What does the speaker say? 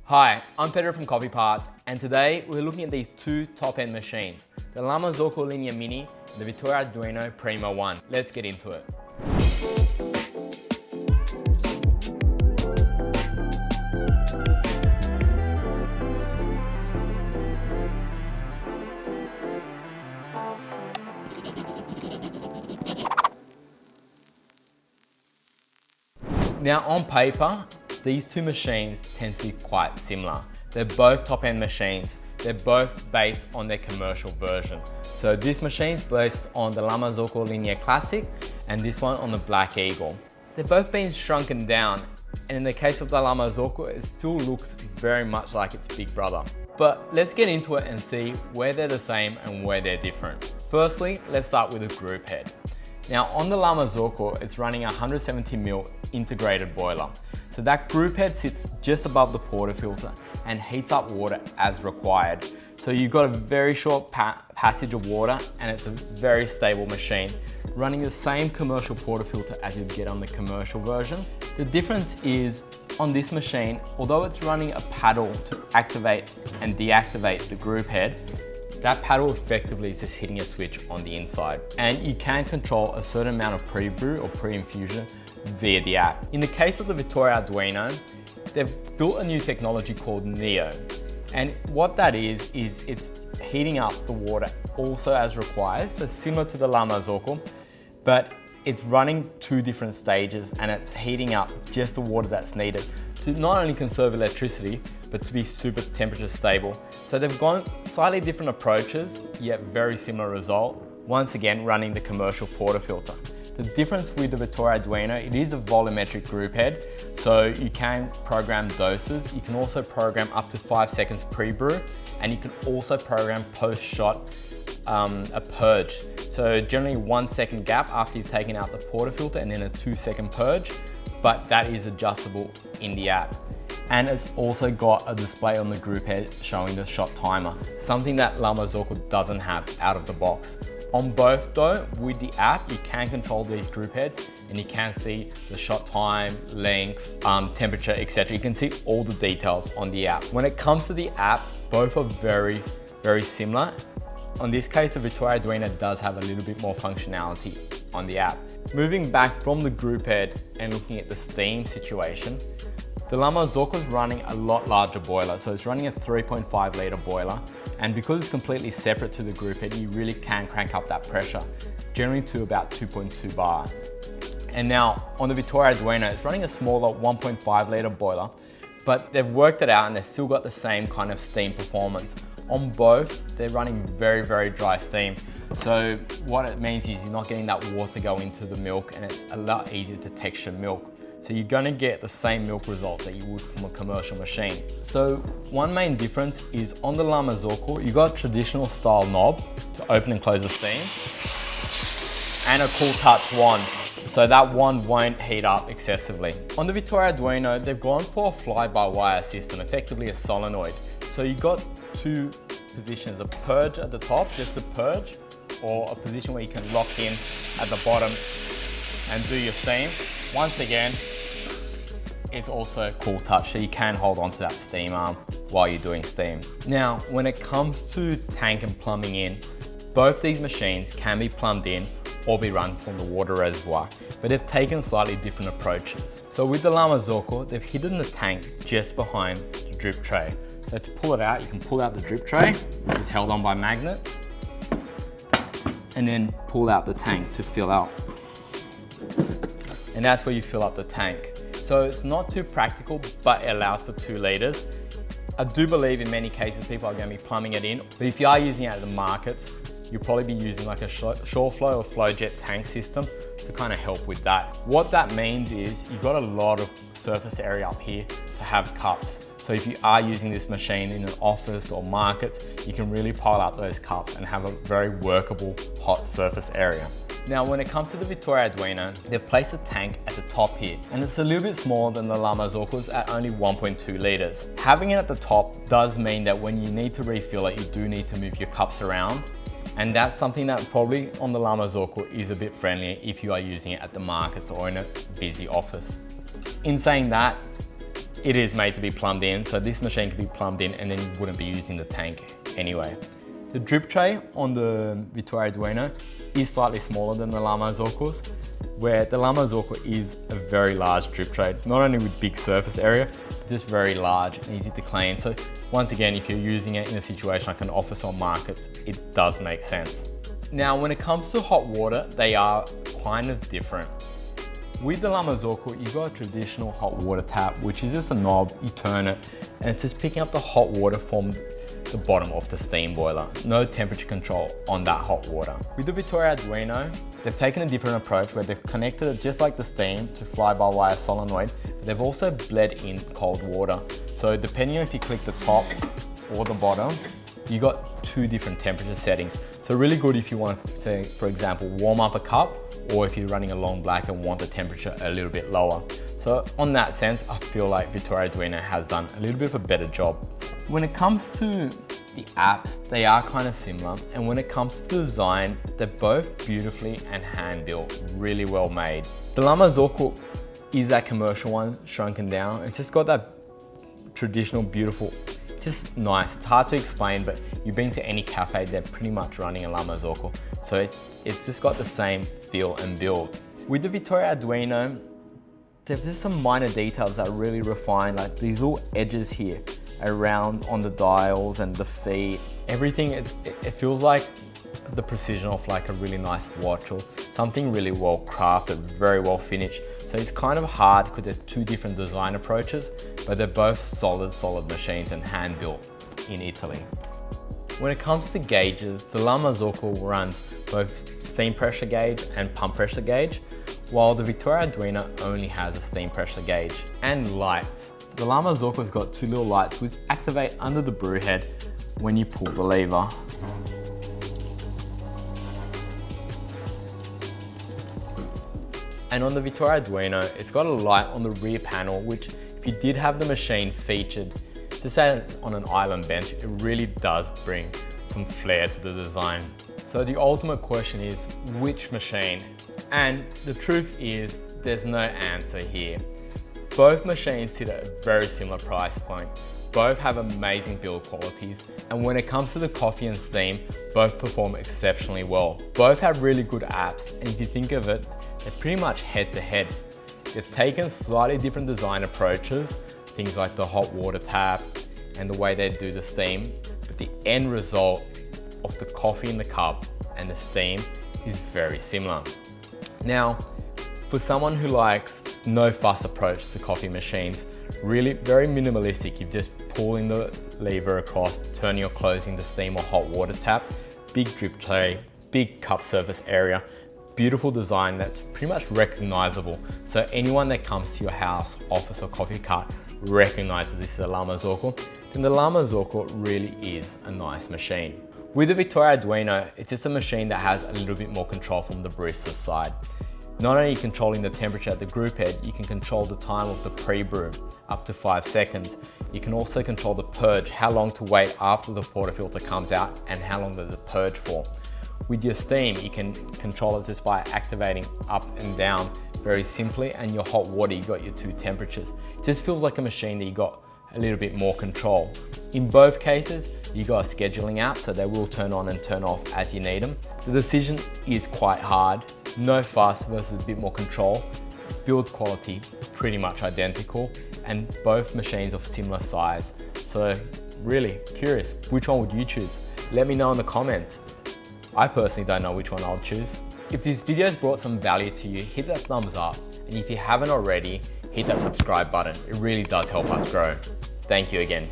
Hi, I'm Pedro from Coffee Parts, and today we're looking at these two top-end machines, the Marzocco Linea Mini and the Vittorio Arduino Prima 1. Let's get into it. Now on paper, these two machines tend to be quite similar. They're both top-end machines. They're both based on their commercial version. So this machine's based on the Marzocco Linea Classic and this one on the Black Eagle. They've both been shrunken down, and in the case of the Marzocco, it still looks very much like its big brother. But let's get into it and see where they're the same and where they're different. Firstly, let's start with the group head. Now on the Marzocco, it's running a 170mm integrated boiler. So that group head sits just above the portafilter and heats up water as required. So you've got a very short passage of water, and it's a very stable machine, running the same commercial portafilter as you'd get on the commercial version. The difference is on this machine, although it's running a paddle to activate and deactivate the group head, that paddle effectively is just hitting a switch on the inside, and you can control a certain amount of pre-brew or pre-infusion via the app. In the case of the Vittorio Arduino, they've built a new technology called Neo, and what that is it's heating up the water also as required, so similar to the Marzocco, but it's running two different stages, and it's heating up just the water that's needed to not only conserve electricity, but to be super temperature stable. So they've gone slightly different approaches, yet very similar result. Once again, running the commercial portafilter. The difference with the Vittorio Arduino, it is a volumetric group head, so you can program doses. You can also program up to 5 seconds pre-brew, and you can also program post-shot a purge. So generally 1 second gap after you've taken out the portafilter, and then a 2-second purge, but that is adjustable in the app. And it's also got a display on the group head showing the shot timer, something that Marzocco doesn't have out of the box. On both though, with the app, you can control these group heads, and you can see the shot time, length, temperature, etc. You can see all the details on the app. When it comes to the app, both are very, very similar. On this case, the Vittorio Arduino does have a little bit more functionality on the app. Moving back from the group head and looking at the steam situation, the Marzocco is running a lot larger boiler. So it's running a 3.5 litre boiler, and because it's completely separate to the group head, you really can crank up that pressure, generally to about 2.2 bar. And now on the Vittorio Arduino, it's running a smaller 1.5 litre boiler, but they've worked it out and they've still got the same kind of steam performance. On both, they're running very, very dry steam. So what it means is you're not getting that water go into the milk, and it's a lot easier to texture milk. So you're gonna get the same milk results that you would from a commercial machine. So one main difference is on the Marzocco, you got a traditional style knob to open and close the steam, and a cool touch wand, so that wand won't heat up excessively. On the Vittorio Arduino, they've gone for a fly-by-wire system, effectively a solenoid. So you got two positions, a purge at the top, just a purge, or a position where you can lock in at the bottom and do your steam. Once again, it's also a cool touch, so you can hold onto that steam arm while you're doing steam. Now, when it comes to tank and plumbing in, both these machines can be plumbed in or be run from the water reservoir, but they've taken slightly different approaches. So with the Marzocco, they've hidden the tank just behind the drip tray. So to pull it out, you can pull out the drip tray, which is held on by magnets, and then pull out the tank to fill out. And that's where you fill up the tank. So it's not too practical, but it allows for 2 liters. I do believe in many cases people are going to be plumbing it in, but if you are using it at the markets, you'll probably be using like a shore flow or flow jet tank system to kind of help with that. What that means is you've got a lot of surface area up here to have cups. So if you are using this machine in an office or markets, you can really pile up those cups and have a very workable hot surface area. Now, when it comes to the Vittorio Arduino, they've placed a tank at the top here, and it's a little bit smaller than the Marzocco's at only 1.2 liters. Having it at the top does mean that when you need to refill it, you do need to move your cups around. And that's something that probably on the Marzocco is a bit friendlier if you are using it at the markets or in a busy office. In saying that, it is made to be plumbed in, so this machine can be plumbed in and then you wouldn't be using the tank anyway. The drip tray on the Vittorio Arduino is slightly smaller than the La Marzocco's, where the La Marzocco is a very large drip tray, not only with big surface area, but just very large and easy to clean. So once again, if you're using it in a situation like an office or markets, it does make sense. Now, when it comes to hot water, they are kind of different. With the La Marzocco, you've got a traditional hot water tap, which is just a knob, you turn it, and it's just picking up the hot water from the bottom of the steam boiler. No temperature control on that hot water. With the Vittorio Arduino, they've taken a different approach where they've connected it just like the steam to fly by wire solenoid, but they've also bled in cold water. So depending on if you click the top or the bottom, you got two different temperature settings. So really good if you want to, say, for example, warm up a cup, or if you're running a long black and want the temperature a little bit lower. So on that sense, I feel like Vittorio Arduino has done a little bit of a better job. When it comes to the apps, they are kind of similar. And when it comes to design, they're both beautifully and hand built, really well made. The La Marzocco is that commercial one shrunken down. It's just got that traditional, beautiful, just nice. It's hard to explain, but you've been to any cafe, they're pretty much running a La Marzocco. So it's just got the same feel and build. With the Vittorio Arduino, there's just some minor details that are really refined, like these little edges here around on the dials and the feet. Everything, it feels like the precision of like a really nice watch or something really well crafted, very well finished. So it's kind of hard because they're two different design approaches, but they're both solid machines and hand built in Italy. When it comes to gauges, the La Marzocco runs both steam pressure gauge and pump pressure gauge, while the Vittorio Arduino only has a steam pressure gauge. And lights. The La Marzocco's got two little lights which activate under the brew head when you pull the lever. And on the Vittorio Arduino, it's got a light on the rear panel, which if you did have the machine featured, to say on an island bench, it really does bring some flair to the design. So the ultimate question is, which machine? And the truth is, there's no answer here. Both machines sit at a very similar price point. Both have amazing build qualities. And when it comes to the coffee and steam, both perform exceptionally well. Both have really good apps. And if you think of it, they're pretty much head to head. They've taken slightly different design approaches, things like the hot water tap and the way they do the steam. But the end result of the coffee in the cup and the steam is very similar. Now, for someone who likes no fuss approach to coffee machines, really very minimalistic, you're just pulling the lever across, turning or closing the steam or hot water tap, big drip tray, big cup surface area, beautiful design that's pretty much recognizable. So anyone that comes to your house, office or coffee cart recognizes this is a La Marzocco, then the La Marzocco really is a nice machine. With the Vittorio Arduino, it's just a machine that has a little bit more control from the barista's side. Not only controlling the temperature at the group head, you can control the time of the pre-brew, up to 5 seconds. You can also control the purge, how long to wait after the portafilter comes out and how long does it purge for. With your steam, you can control it just by activating up and down very simply, and your hot water, you got your two temperatures. It just feels like a machine that you got a little bit more control. In both cases, you got a scheduling app, so they will turn on and turn off as you need them. The decision is quite hard. No fuss versus a bit more control. Build quality, pretty much identical, and both machines of similar size. So really curious, which one would you choose? Let me know in the comments. I personally don't know which one I'll choose. If this video's brought some value to you, hit that thumbs up. And if you haven't already, hit that subscribe button. It really does help us grow. Thank you again.